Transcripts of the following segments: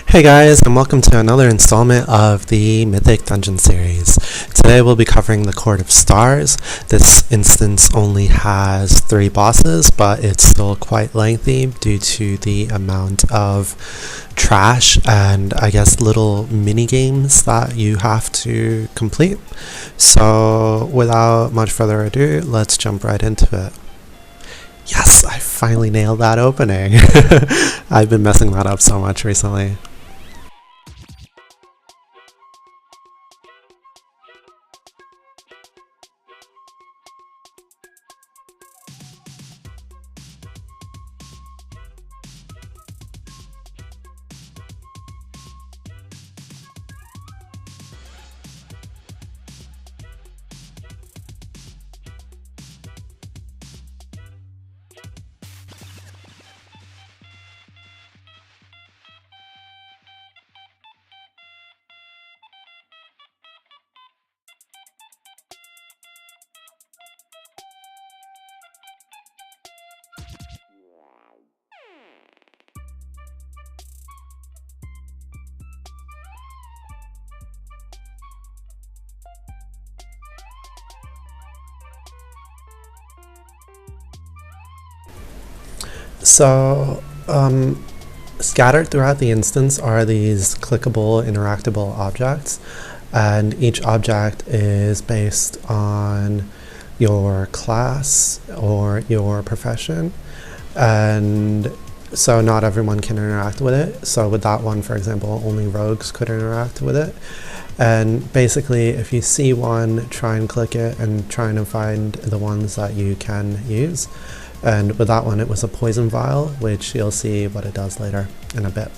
Hey guys, and welcome to another installment of the Mythic Dungeon series. Today we'll be covering the Court of Stars. This instance only has 3 bosses, but it's still quite lengthy due to the amount of trash and I guess little mini games that you have to complete. So without much further ado, let's jump right into it. Yes, I finally nailed that opening. I've been messing that up so much recently. So, scattered throughout the instance are these clickable, interactable objects, and each object is based on your class or your profession, and so not everyone can interact with it. So with that one, for example, only rogues could interact with it. And basically, if you see one, try and click it and try and find the ones that you can use. And with that one, it was a poison vial, which you'll see what it does later in a bit.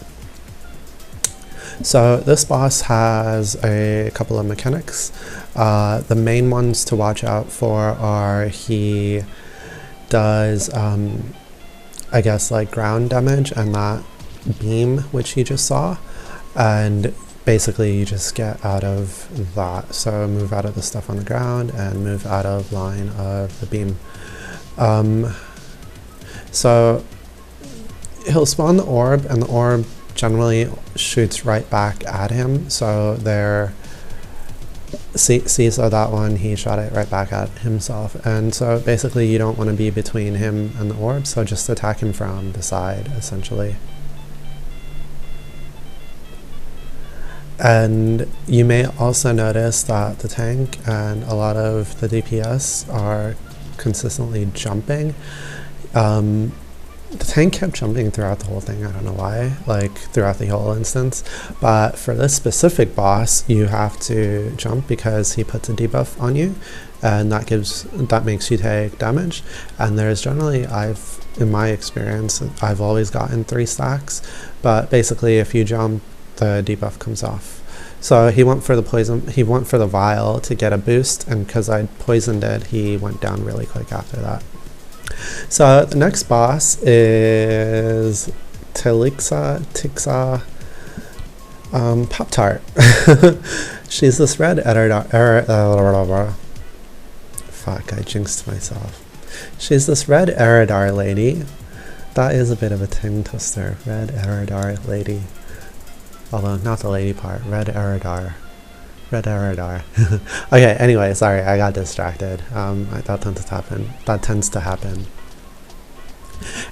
So this boss has a couple of mechanics. The main ones to watch out for are he does, I guess, like ground damage and that beam, which you just saw. And basically you just get out of that. So move out of the stuff on the ground and move out of line of the beam. So he'll spawn the orb, and the orb generally shoots right back at him. So there, see, so that one, he shot it right back at himself. And so basically you don't want to be between him and the orb, so just attack him from the side, essentially. And you may also notice that the tank and a lot of the DPS are consistently jumping. The tank kept jumping throughout the whole thing, I don't know why, like throughout the whole instance, but for this specific boss you have to jump because he puts a debuff on you, and that makes you take damage. And there's generally, in my experience, I've always gotten 3 stacks, but basically if you jump, the debuff comes off. So he went for the vial to get a boost, and because I poisoned it, he went down really quick after that. So the next boss is Tixa Pop-Tart. She's this red fuck, I jinxed myself. She's this red Eridar lady. That is a bit of a tongue twister. Red Eridar lady. Although not the lady part. Red Eridar. Red Eridar. Okay, anyway, sorry, I got distracted. That tends to happen.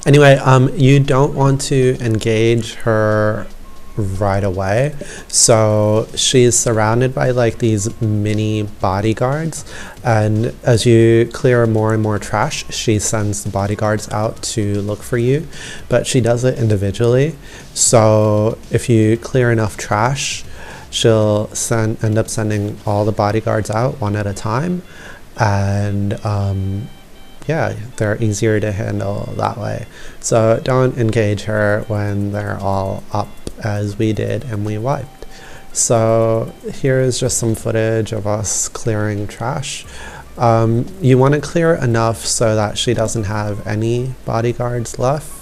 Anyway, you don't want to engage her right away. So she's surrounded by like these mini bodyguards, and as you clear more and more trash, she sends the bodyguards out to look for you, but she does it individually. So if you clear enough trash, she'll end up sending all the bodyguards out one at a time, and yeah, they're easier to handle that way. So don't engage her when they're all up, as we did and we wiped. So here is just some footage of us clearing trash. You want to clear enough so that she doesn't have any bodyguards left.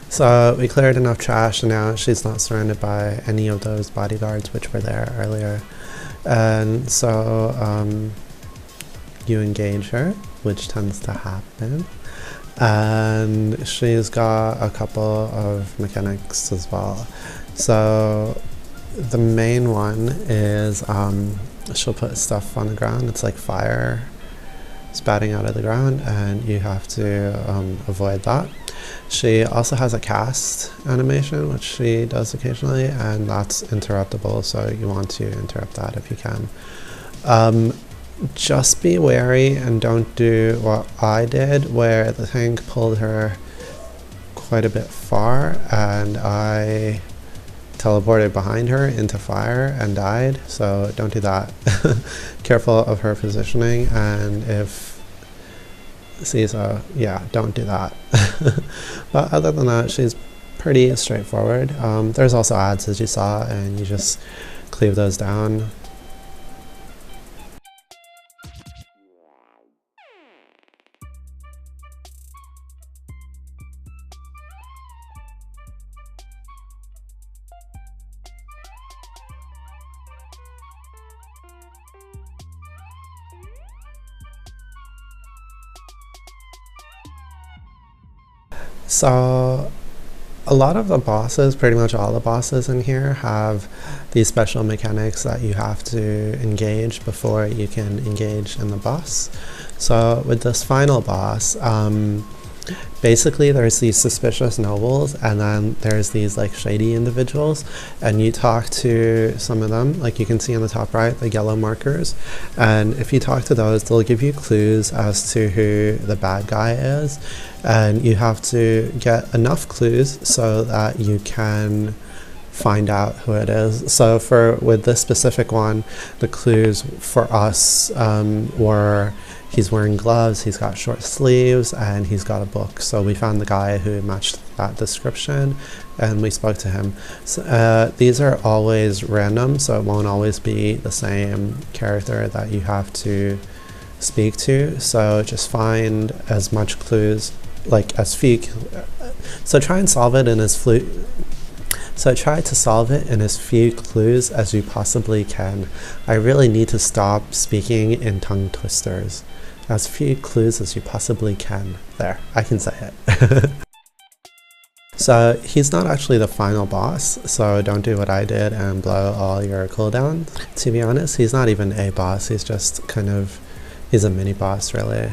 So we cleared enough trash and now she's not surrounded by any of those bodyguards which were there earlier. And so you engage her, which tends to happen. And she's got a couple of mechanics as well. So the main one is she'll put stuff on the ground. It's like fire spouting out of the ground, and you have to avoid that. She also has a cast animation, which she does occasionally, and that's interruptible, so you want to interrupt that if you can. Just be wary and don't do what I did, where the tank pulled her quite a bit far and I teleported behind her into fire and died, so don't do that. Careful of her positioning, and if so yeah, don't do that. But other than that, she's pretty straightforward. There's also ads, as you saw, and you just cleave those down. So a lot of the bosses, pretty much all the bosses in here, have these special mechanics that you have to engage before you can engage in the boss. So with this final boss, basically there's these suspicious nobles, and then there's these like shady individuals, and you talk to some of them, like you can see on the top right, the yellow markers, and if you talk to those, they'll give you clues as to who the bad guy is, and you have to get enough clues so that you can find out who it is. So with this specific one, the clues for us were he's wearing gloves, he's got short sleeves, and he's got a book. So we found the guy who matched that description and we spoke to him. So, these are always random, so it won't always be the same character that you have to speak to. So just find as much clues, like as few, so try and solve it in as few. So try to solve it in as few clues as you possibly can. I really need to stop speaking in tongue twisters. As few clues as you possibly can. There, I can say it. So he's not actually the final boss, so don't do what I did and blow all your cooldowns. To be honest, he's not even a boss, he's just he's a mini boss really.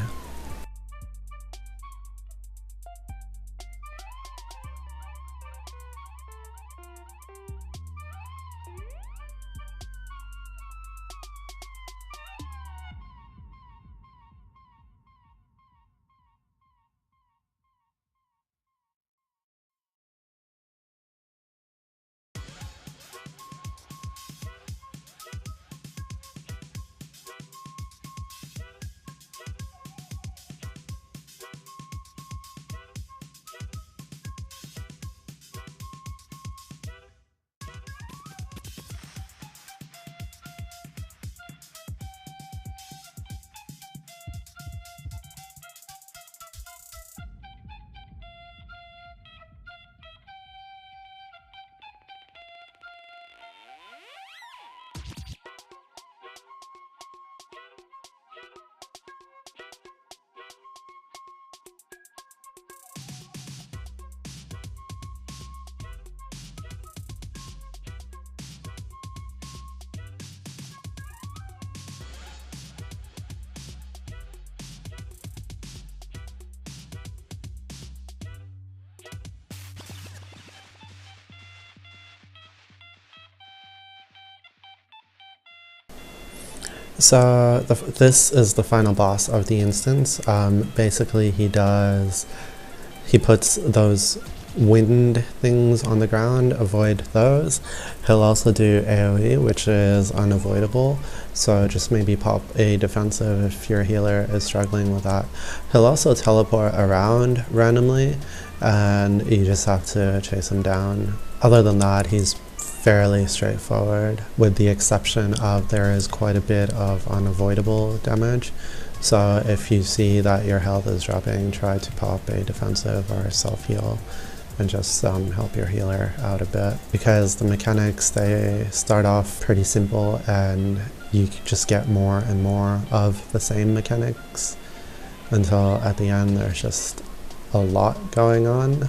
So this is the final boss of the instance. Basically he puts those wind things on the ground, avoid those. He'll also do AoE, which is unavoidable, so just maybe pop a defensive if your healer is struggling with that. He'll also teleport around randomly, and you just have to chase him down. Other than that, he's fairly straightforward, with the exception of there is quite a bit of unavoidable damage. So if you see that your health is dropping, try to pop a defensive or self-heal and just help your healer out a bit, because the mechanics, they start off pretty simple and you just get more and more of the same mechanics until at the end there's just a lot going on.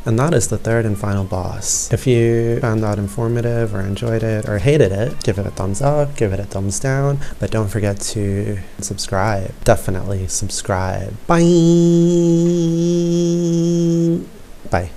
And that is the third and final boss. If you found that informative or enjoyed it or hated it, give it a thumbs up, give it a thumbs down, but don't forget to subscribe. Definitely subscribe. Bye! Bye.